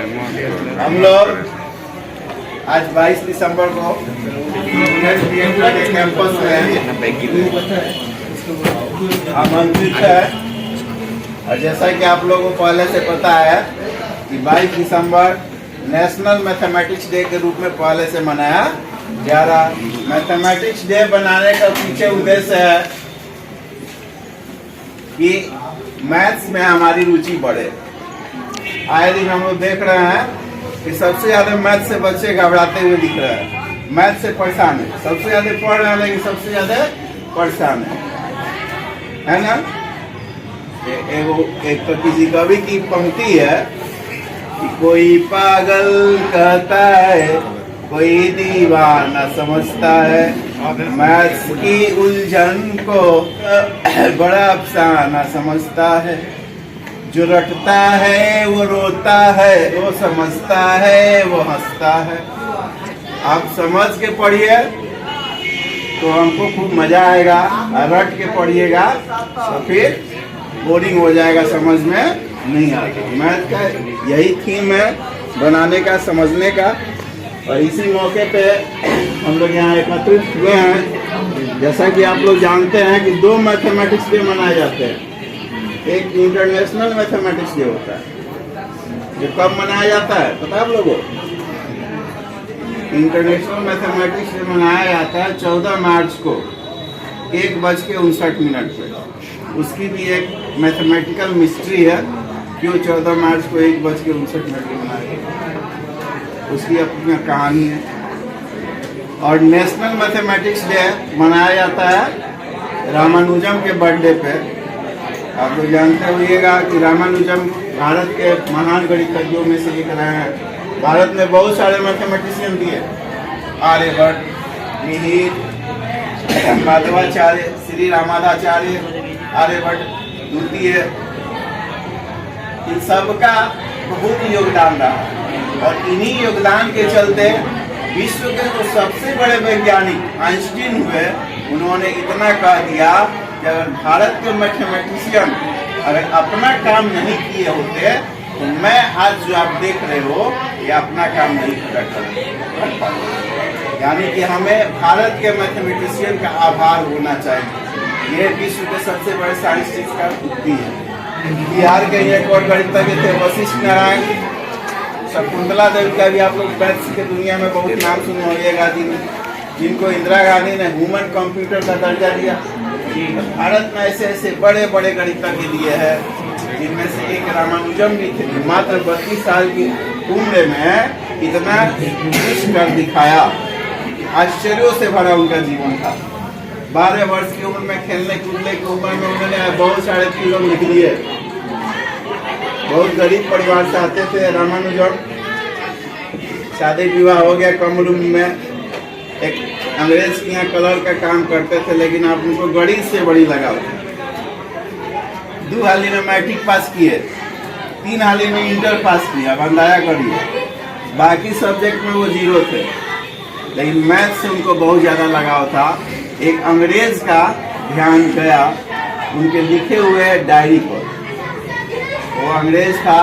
हम लोग आज 22 दिसंबर को के कैंपस में आमंत्रित है। और जैसा कि आप लोगों को पहले से पता है कि 22 दिसंबर नेशनल मैथमेटिक्स डे के रूप में पहले से मनाया जा रहा। मैथमेटिक्स डे बनाने का पीछे उद्देश्य है कि मैथ्स में हमारी रुचि बढ़े। आए दिन हम लोग देख रहे हैं कि सबसे ज्यादा मैथ से बच्चे घबराते हुए दिख रहे हैं, मैथ से परेशान है। सबसे ज्यादा पढ़ रहे हैं लेकिन सबसे ज्यादा परेशान है ना। एक तो किसी कवि की पंक्ति है कि कोई पागल कहता है, कोई दीवाना समझता है, मैथ्स की उलझन को बड़ा अफसाना समझता है। जो रटता है वो रोता है, वो समझता है वो हंसता है। आप समझ के पढ़िए तो हमको खूब मजा आएगा, रट के पढ़िएगा तो फिर बोरिंग हो जाएगा, समझ में नहीं आता। मैथ का यही थीम है, बनाने का, समझने का। और इसी मौके पे हम लोग यहाँ एकत्रित हुए हैं। जैसा कि आप लोग जानते हैं कि 2 मैथमेटिक्स डे मनाए जाते हैं। एक इंटरनेशनल मैथमेटिक्स डे होता है जो कब मनाया जाता है पता है आप लोगों को? इंटरनेशनल मैथमेटिक्स डे मनाया जाता है 14 मार्च को 1:59 पे। उसकी भी एक मैथमेटिकल मिस्ट्री है, क्यों 14 मार्च को 1:59 पे मनाया गया, उसकी अपनी कहानी है। और नेशनल मैथमेटिक्स डे मनाया जाता है रामानुजम के बर्थडे पे। आप लोग जानते होइएगा कि रामानुजम भारत के महान गणितज्ञों में से एक रहे हैं। भारत में बहुत सारे मैथमेटिशियन दिए, आर्यभट्ट, मिहिर, माधवाचार्य, श्री रामादाचार्य, आर्यभट्ट द्वितीय, इन सबका बहुत योगदान रहा। और इन्हीं योगदान के चलते विश्व के जो सबसे बड़े वैज्ञानिक आइंस्टीन हुए, उन्होंने इतना कह दिया कि अगर भारत के मैथमेटिशियन अगर अपना काम नहीं किए होते तो मैं आज जो आप देख रहे हो ये अपना काम नहीं पूरा कर पाते। यानी कि हमें भारत के मैथमेटिशियन का आभार होना चाहिए। ये विश्व के सबसे बड़े साइंटिस्ट का उक्ति है। बिहार के एक और गणितज्ञ थे वशिष्ठ नारायण। शकुंतला देवी का भी आप लोग मैथ्स के दुनिया में बहुत नाम सुने होइएगा, जिनको इंदिरा गांधी ने ह्यूमन कंप्यूटर का दर्जा दिया। भारत में ऐसे ऐसे बड़े बड़े गणितज्ञ दिए हैं, जिनमें से एक रामानुजम भी थे। मात्र 32 साल की उम्र में इतना कुछ कर दिखाया, आश्चर्यों से भरा उनका जीवन था। 12 वर्ष की उम्र में खेलने कूदने की उम्र में उन्होंने बहुत सारे थ्योरम लिख लिए। बहुत गरीब परिवार से आते थे रामानुजम। शादी विवाह हो गया कम उम्र में। एक अंग्रेज के यहाँ कलर का काम करते थे, लेकिन आप उनको गणित से बड़ी लगाव। 2 हाली में मैट्रिक पास किए, 3 हाली में इंटर पास किया, बंदाया करिए। बाकी सब्जेक्ट में वो 0 थे, लेकिन मैथ से उनको बहुत ज़्यादा लगाव था। एक अंग्रेज का ध्यान गया उनके लिखे हुए डायरी पर। वो अंग्रेज था,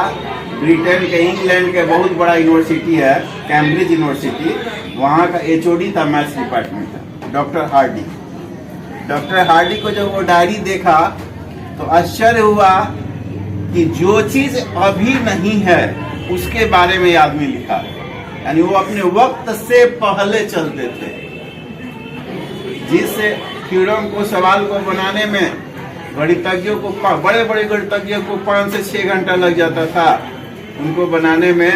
ब्रिटेन के, इंग्लैंड के बहुत बड़ा यूनिवर्सिटी है कैम्ब्रिज यूनिवर्सिटी, वहाँ का HOD था मैथ्स डिपार्टमेंट का, डॉक्टर हार्डी। डॉक्टर हार्डी को जब वो डायरी देखा तो आश्चर्य हुआ कि जो चीज अभी नहीं है उसके बारे में आदमी लिखा है। यानी वो अपने वक्त से पहले चलते थे। जिस थ्योरम को, सवाल को बनाने में गणितज्ञों को, बड़े बड़े गणितज्ञों को 5 से 6 घंटा लग जाता था, उनको बनाने में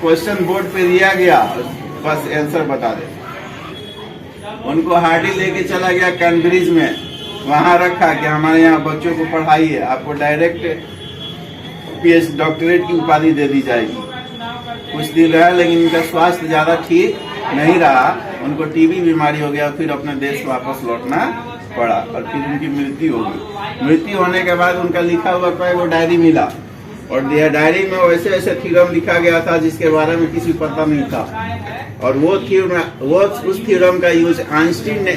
क्वेश्चन बोर्ड पे दिया गया, बस आंसर बता दे। उनको हार्डी लेके चला गया कैम्ब्रिज में, वहां रखा कि हमारे यहाँ बच्चों को पढ़ाइए, आपको डायरेक्ट PhD डॉक्टरेट की उपाधि दे दी जाएगी। कुछ दिन रहा, लेकिन इनका स्वास्थ्य ज्यादा ठीक नहीं रहा, उनको टीबी बीमारी हो गया, फिर अपने देश वापस लौटना पड़ा और फिर उनकी मृत्यु हो गई। मृत्यु होने के बाद उनका लिखा हुआ कोई वो डायरी मिला, और डायरी में वैसे ऐसे थ्योरम लिखा गया था जिसके बारे में किसी पता नहीं था। और उस थ्योरम का यूज आइंस्टीन ने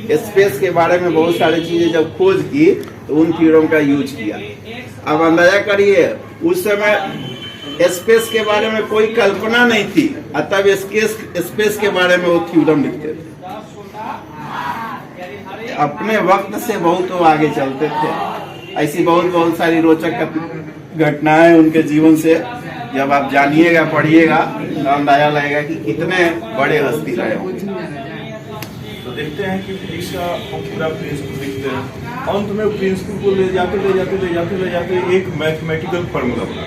स्पेस के बारे में बहुत सारी चीजें जब खोज की तो उन थ्योरम का यूज किया। अब अंदाजा करिए उस समय स्पेस के बारे में कोई कल्पना नहीं थी, तब स्पेस के बारे में वो थ्योरम लिखते थे। अपने वक्त से बहुत वो आगे चलते थे। ऐसी बहुत सारी रोचक घटनाएं उनके जीवन से जब आप जानिएगा, पढ़िएगा तो अंदाजा लगेगा कि कितने बड़े हस्ती रहे होंगे। तो देखते हैं कि फिजिक्स का हम पूरा प्रिंसिपल देखते हैं। अंत में प्रिंसिपल को ले जाते एक मैथमेटिकल फार्मूला बना,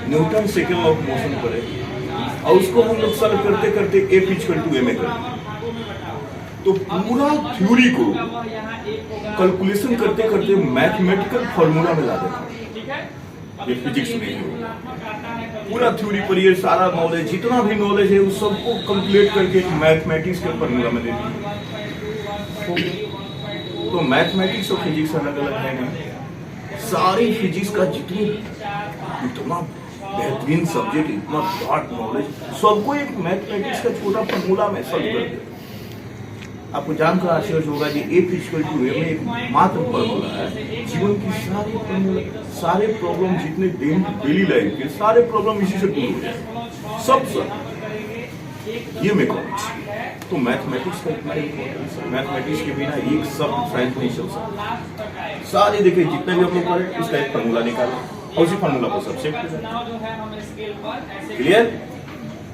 Newton second law of motion पड़े, और उसको हम लोग सॉल्व करते करते F इक्वल टू ma करते। तो पूरा थ्योरी को कैलकुलेशन करते करते मैथमेटिकल फार्मूला में ला देते। ये फिजिक्स में पूरा थ्योरी पर ये सारा नॉलेज, जितना भी नॉलेज है उस सबको कैलकुलेट करके मैथमेटिक्स के फार्मूला में दे दिया। तो मैथमेटिक्स और फिजिक्स अलग अलग है ना। सारी फिजिक्स का इतना बेहतरीन सब्जेक्ट, इतना ब्रॉड नॉलेज, सबको एक मैथमेटिक्स का छोटा फार्मूला में सॉल्व कर दे। आपको जानकर आश्चर्य होगा कि F इक्वल टू ma एक मात्र फार्मूला है। जीवन की सारी फार्मूला, सारे प्रॉब्लम जितने डेली लाइफ के सारे प्रॉब्लम इसी से दूर हो जाए, सब ये मैथमेटिक्स। तो मैथमेटिक्स का इतना इम्पोर्टेंस है। मैथमेटिक्स के बिना एक सब साइंस नहीं चल सकता। सारे देखिए जितने भी हम लोग करें, इसका एक फार्मूला निकाला और उसी फार्मूला को सबसे क्लियर,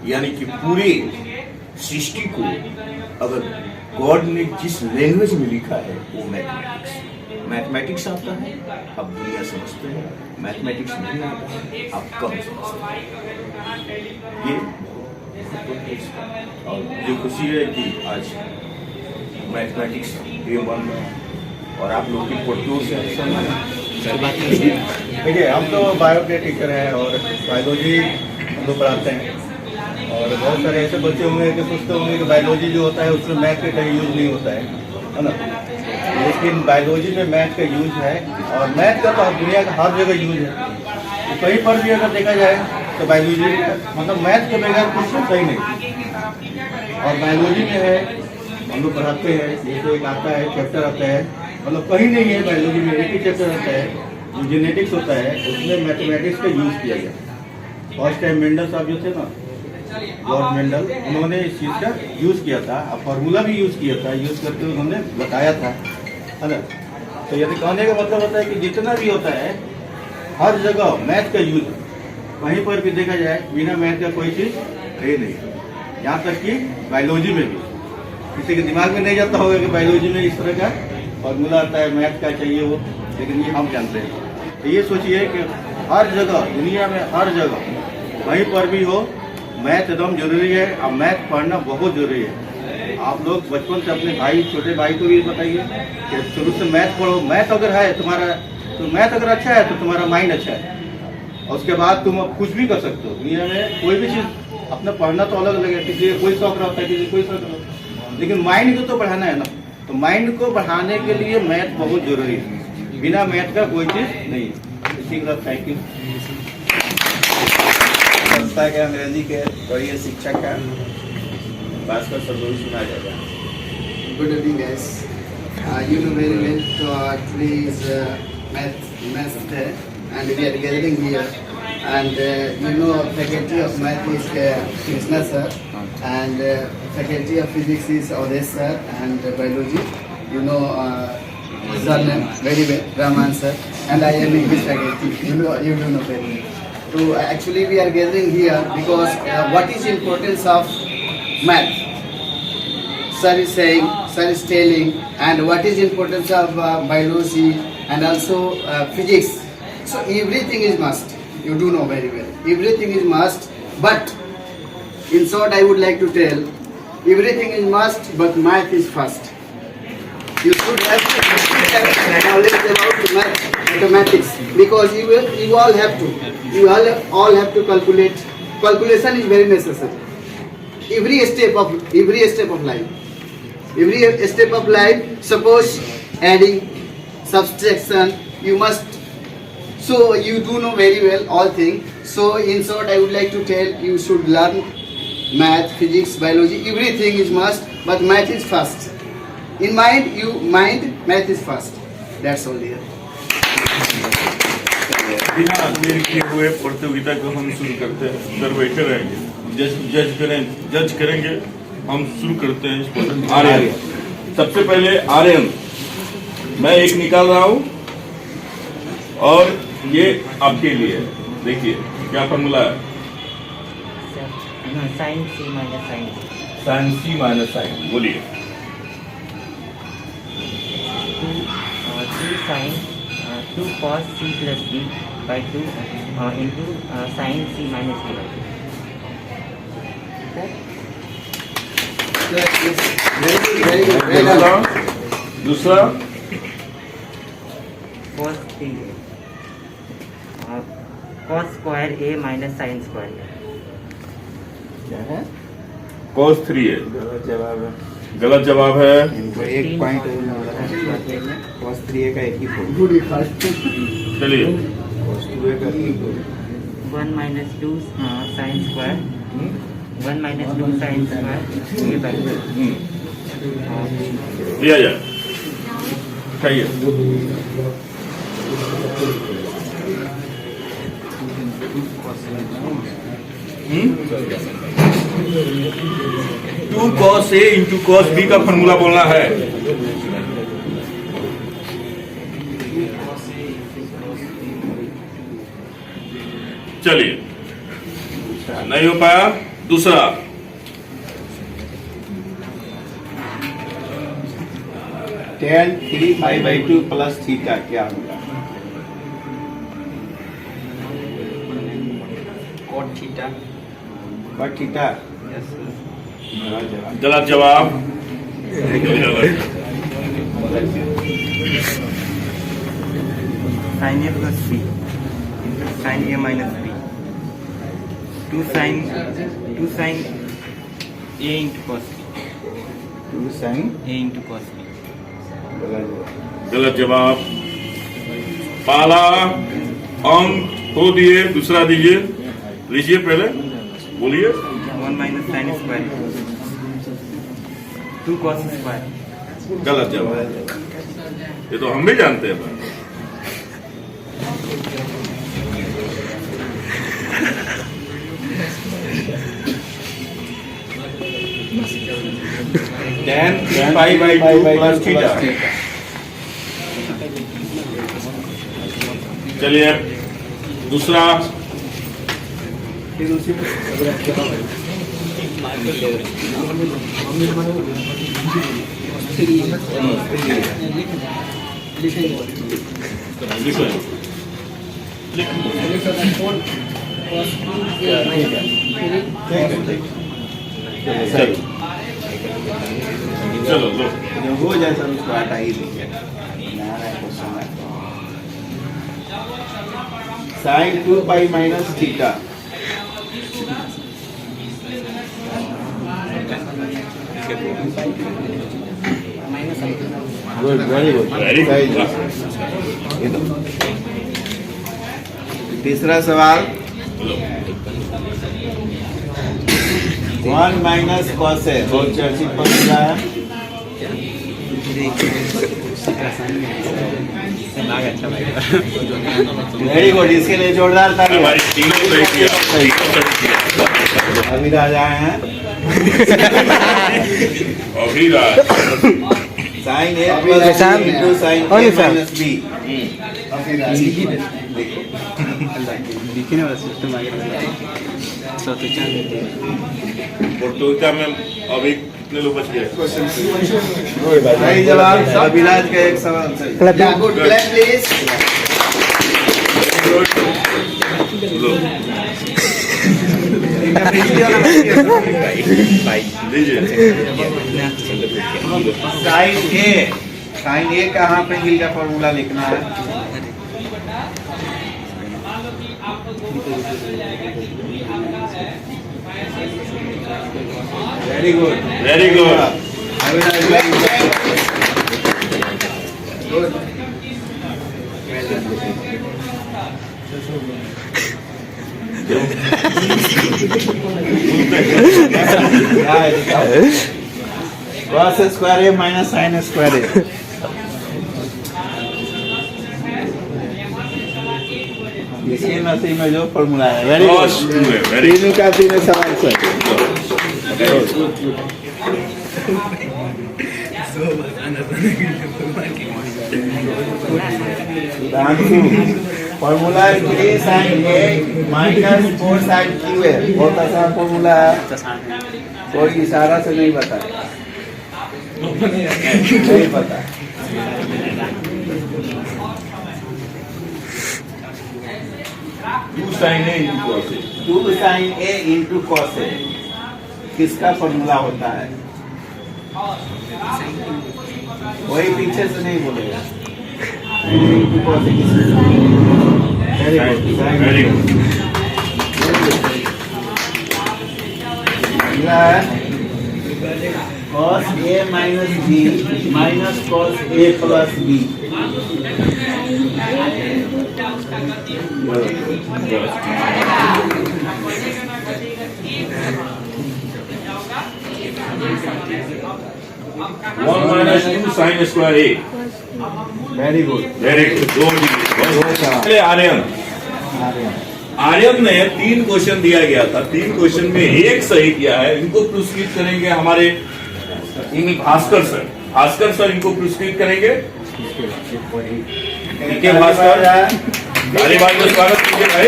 यानी कि पूरी सृष्टि को अगर गॉड ने जिस लैंग्वेज में लिखा है वो मैथमेटिक्स आता है, आप दुनिया समझते हैं। मैथमेटिक्स नहीं आता है, आप कम समझते हैं। ये और मुझे खुशी है कि आज मैथमेटिक्स गेम बन रहा है और आप लोग की फोटो से देखिए, हम तो बायो के टीचर हैं और बायोलॉजी हम लोग पढ़ाते हैं। और बहुत सारे ऐसे बच्चे होंगे कि सोचते होंगे कि बायोलॉजी जो होता है उसमें मैथ का कहीं यूज नहीं होता है ना। लेकिन बायोलॉजी में मैथ का यूज है, और मैथ का तो दुनिया का हर जगह यूज है। तो कहीं पर भी अगर देखा जाए तो बायोलॉजी मतलब मैथ के बगैर कुछ सही नहीं। और बायोलॉजी में है, हम लोग पढ़ाते हैं, जैसे एक आता है चैप्टर आता है, मतलब कहीं नहीं है बायोलॉजी में एक ही चैप्टर आता है जो जेनेटिक्स होता है, उसमें मैथमेटिक्स का यूज किया गया। फर्स्ट टाइम मेंडल साहब जो थे ना, लॉर्ड मेंडल, उन्होंने इस चीज़ का यूज किया था, और फार्मूला भी यूज किया था, यूज करके उन्होंने बताया था, है ना। तो यदि कहने का मतलब होता है कि जितना भी होता है हर जगह मैथ का यूज, कहीं पर भी देखा जाए बिना मैथ का कोई चीज है नहीं। यहाँ तक कि बायोलॉजी में भी किसी के दिमाग में नहीं जाता होगा कि बायोलॉजी में इस तरह का फॉर्मूला आता है, मैथ का चाहिए वो, लेकिन ये हम जानते हैं। तो ये सोचिए कि हर जगह दुनिया में हर जगह कहीं पर भी हो मैथ एकदम जरूरी है, और मैथ पढ़ना बहुत जरूरी है। आप लोग बचपन से अपने भाई, छोटे भाई को भी बताइए कि शुरू से मैथ पढ़ो। मैथ अगर है तुम्हारा, तो मैथ अगर अच्छा है तो तुम्हारा माइंड अच्छा है, और उसके बाद तुम कुछ भी कर सकते हो दुनिया में। कोई भी चीज़ अपना पढ़ना तो अलग अलग है, किसी कोई शौक रहता है, किसी कोई शौक रहता है, लेकिन माइंड को तो बढ़ाना है ना। तो माइंड को बढ़ाने के लिए मैथ बहुत जरूरी है, बिना मैथ का कोई चीज़ नहीं। इसी के साथ थैंक यू। संस्था के अंग्रेजी के वरीय शिक्षक है भास्कर सरदोई, सुना जाएगा। Good evening, guys. You know very well. So today is math day, and we are gathering here. And you know, faculty of math is Krishna sir, and faculty of physics is Odesh sir, and biology, you know, surname very well, Raman sir, and I am English faculty. You do know very well. So actually, we are gathering here because what is importance of math? Sir is saying, sir is telling, and what is importance of biology and also physics. So everything is must. You do know very well. Everything is must. But in short, I would like to tell, everything is must, but math is first. You should have knowledge about mathematics, because you all have to. You all have to calculate. Calculation is very necessary. Every step of life. Every step of life, suppose adding, subtraction, you must. So you do know very well all things. So in short, I would like to tell you should learn math, physics, biology. Everything is must, but math is first. In mind, math is first. That's all here. बिना देर किए हुए प्रतियोगिता को हम शुरू करते हैं। Sir बैठे रहेंगे, जज करेंगे। हम शुरू करते हैं इस आर्यन। सबसे पहले आर्यन, मैं एक निकाल रहा हूं और ये आपके लिए है। देखिए क्या फॉर्मूला है। Sine C minus sine sine C minus sine, बोलिए। Two sine 2 cos c plus b by 2 into sin c minus b by 2. Very good. Well done. दूसरा cos 3 cos square a minus sin square a. क्या है? cos 3 है, गलत जवाब है। गलत जवाब है। इनको एक पॉइंट cos 3a का एक ही फोड़, चलिए cos 2a का एक ही 1 minus 2 sin square 1 minus 2 sin square a by 2. दिया जाए, उठाइए। Two cos a into cos b का फॉर्मूला बोलना है। चलिए, नहीं हो पाया। दूसरा tan 3 pi by 2 plus theta क्या होगा? cot theta. Cot theta. गलत जवाब। Sin a plus b into sin a minus b. 2 sin a into cos b. 2 sin a into cos b. गलत जवाब। पहला अंक हो दिए, दूसरा दीजिए। लीजिए, पहले बोलिए। 1 minus sin square 2 cos square. गलत जवाब। ये तो हम भी जानते हैं। tan 3 pi by 2 plus theta. चलिए, दूसरा चलो लो। हो जाए सब उसको हटा ही दीजिए। Sine 2 pi minus theta. Good, very good, very good. तीसरा सवाल 1 माइनस कॉस है, बहुत चर्चित फॉर्मूला है। वेरी गुड, इसके लिए जोरदार ताली। हमारी तीनों सही किया। अभिराज आए हैं। अभिराज साइन ए प्लस इंटू साइन ए माइनस बी। लिखने वाला सिस्टम आ गया। प्रतियोगिता में अभी कितने लोग बच गए? सही जवाब। अभिराज का एक सवाल सही। Yeah, good. Clap, please. Sine A कहाँ पे एंगल का फॉर्मूला लिखना है? Very good, very good. Good. cos square A minus sine square A. इसके नसी में जो फॉर्मूला है very Cos 2a, very good. तीनों का तीनों सवाल सही फॉर्मूला है साइन ए माइनस 4 साइन क्यू है बहुत आसान फॉर्मूला है कोई इशारा से नहीं बताया नहीं पता 2 sin A into cos A. 2 sine A into cos A किसका फॉर्मूला होता है वही पीछे से नहीं बोलेगा into cos A Very good. अगला है cos A minus B minus cos A plus B One minus 2 sin square A. Very good Very good. दो डिग्री. पहले आर्यन आर्यन ने 3 क्वेश्चन दिया गया था 3 क्वेश्चन में एक सही किया है इनको पुरस्कृत करेंगे हमारे भास्कर सर इनको पुरस्कृत करेंगे इनके भास्कर गाली बात का स्वागत कीजिए भाई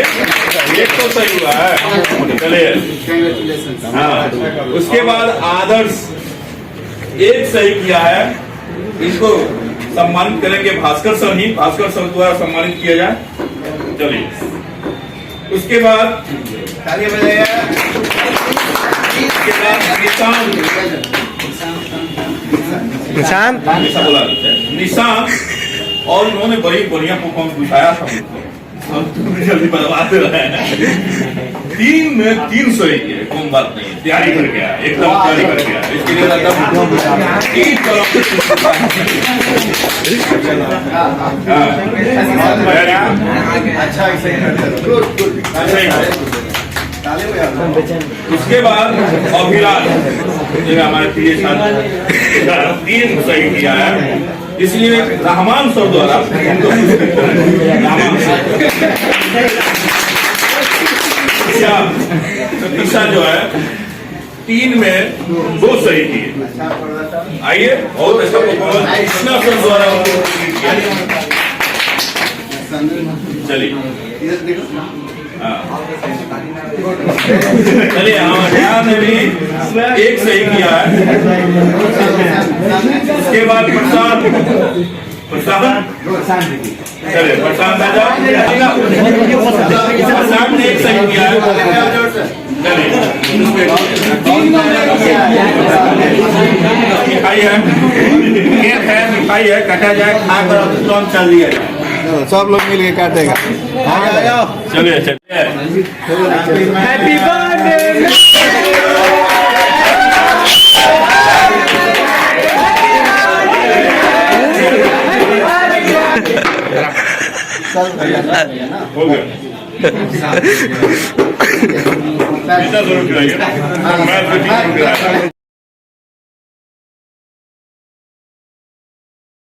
एक तो सही हुआ है चलिए Congratulations. हाँ उसके बाद आदर्श एक सही किया है इनको सम्मानित करेंगे भास्कर सर द्वारा सम्मानित किया जाए चलिए उसके बाद ताली बजाइए उसके बाद निशांत बोला निशांत और उन्होंने बड़ी बढ़िया परफॉर्मेंस दिखाया था मुझको जल्दी बर्बाद रहे हैं 3 में 3 सही किए कौन बात नहीं तैयारी करके आया एकदम तैयारी करके आया इसके लिए मतलब 3 तरफ से अच्छा ऐसे ही करते रहो अच्छा ही ताली बजाओ उसके बाद अभिलाष जो हमारे प्रिय छात्र 3 सही किया है इसलिए रहमान सर द्वारा उनको पुरस्कृत करेंगे। रहमान सर दिशा जो है 3 में 2 सही किए अच्छा पढ़ रहा था आइए बहुत अच्छा परफॉर्मेंस कृष्णा सर द्वारा उनको पुरस्कृत किया चलिए इधर देखो हाँ। चलिए ध्यान ने भी 1 सही किया है उसके बाद प्रशांत चलिए प्रशांत आ जाओ प्रशांत ने 1 सही किया है चलिए मिठाई है केक है मिठाई है काटा जाए खाकर तुरंत चल दिया जाए सब लोग मिलके काटेगा चलिए चलिए हैप्पी बर्थडे हो गया इतना जरूर खिलाइए मैं